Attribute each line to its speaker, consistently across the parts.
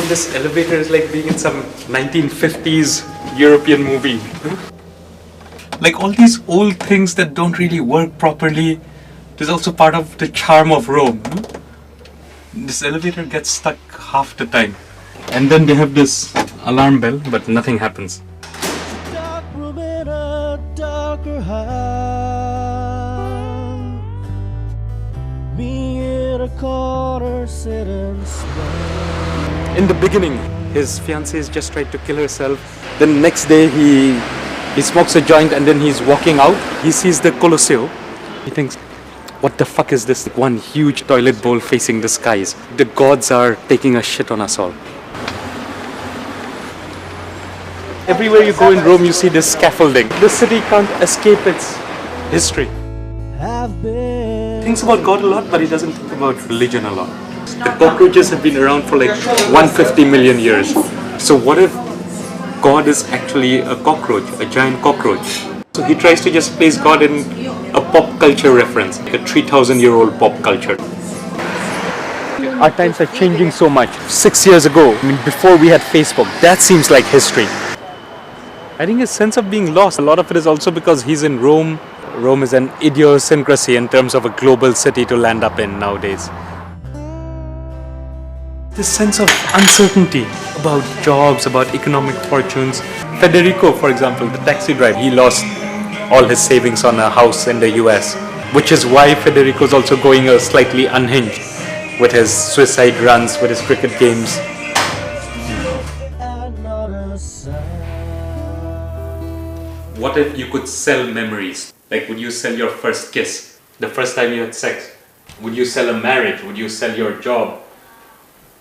Speaker 1: in this elevator is like being in some 1950s European movie. Like all these old things that don't really work properly, is also part of the charm of Rome. This elevator gets stuck half the time. And then they have this alarm bell, but nothing happens.
Speaker 2: Dark room in a darker house. Me in a corner sitting slow.
Speaker 1: In the beginning, his fiancée just tried to kill herself. Then next day he smokes a joint and then he's walking out. He sees the Colosseo. He thinks, what the fuck is this? One huge toilet bowl facing the skies. The gods are taking a shit on us all. Everywhere you go in Rome, you see this scaffolding. The city can't escape its history. He thinks about God a lot, but he doesn't think about religion a lot. The cockroaches have been around for like 150 million years. So what if God is actually a cockroach, a giant cockroach? So he tries to just place God in a pop culture reference, like a 3,000-year-old pop culture. Our times are changing so much. 6 years ago, before we had Facebook, that seems like history. I think his sense of being lost, a lot of it is also because he's in Rome. Rome is an idiosyncrasy in terms of a global city to land up in nowadays. This sense of uncertainty about jobs, about economic fortunes. Federico, for example, the taxi driver, he lost all his savings on a house in the US, which is why Federico's also going slightly unhinged with his suicide runs, with his cricket games. What if you could sell memories? Like, would you sell your first kiss? The first time you had sex? Would you sell a marriage? Would you sell your job?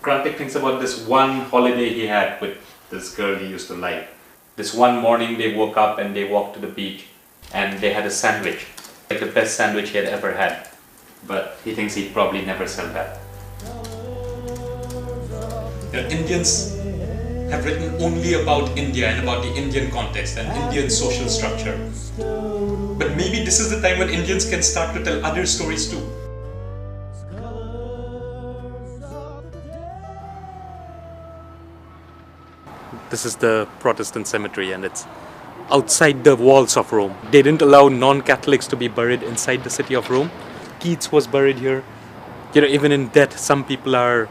Speaker 1: Krantik thinks about this one holiday he had with this girl he used to like. This one morning they woke up and they walked to the beach and they had a sandwich. Like the best sandwich he had ever had. But he thinks he'd probably never sell that. The Indians have written only about India and about the Indian context and Indian social structure. But maybe this is the time when Indians can start to tell other stories too. This is the Protestant cemetery and it's outside the walls of Rome. They didn't allow non-Catholics to be buried inside the city of Rome. Keats was buried here. You know, even in death, some people are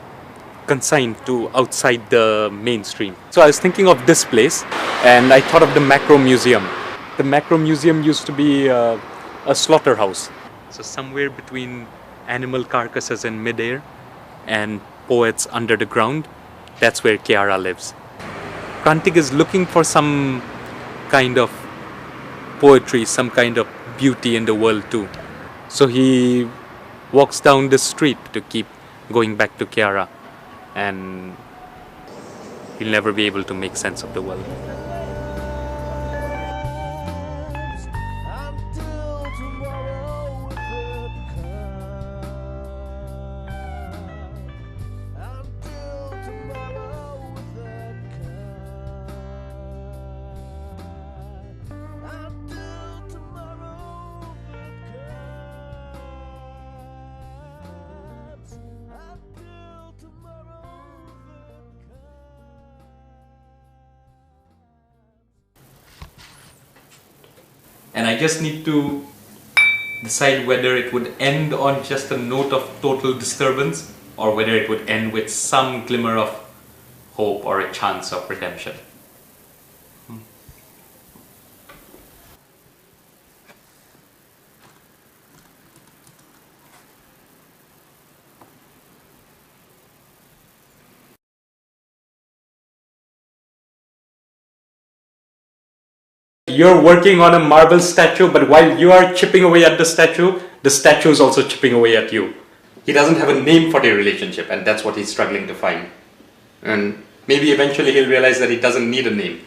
Speaker 1: consigned to outside the mainstream. So I was thinking of this place and I thought of the Macro Museum. The Macro Museum used to be a slaughterhouse. So somewhere between animal carcasses in midair and poets under the ground, that's where Chiara lives. Krantik is looking for some kind of poetry, some kind of beauty in the world too. So he walks down the street to keep going back to Chiara, and he'll never be able to make sense of the world. And I just need to decide whether it would end on just a note of total disturbance or whether it would end with some glimmer of hope or a chance of redemption. You're working on a marble statue, but while you are chipping away at the statue is also chipping away at you. He doesn't have a name for their relationship, and that's what he's struggling to find. And maybe eventually he'll realize that he doesn't need a name.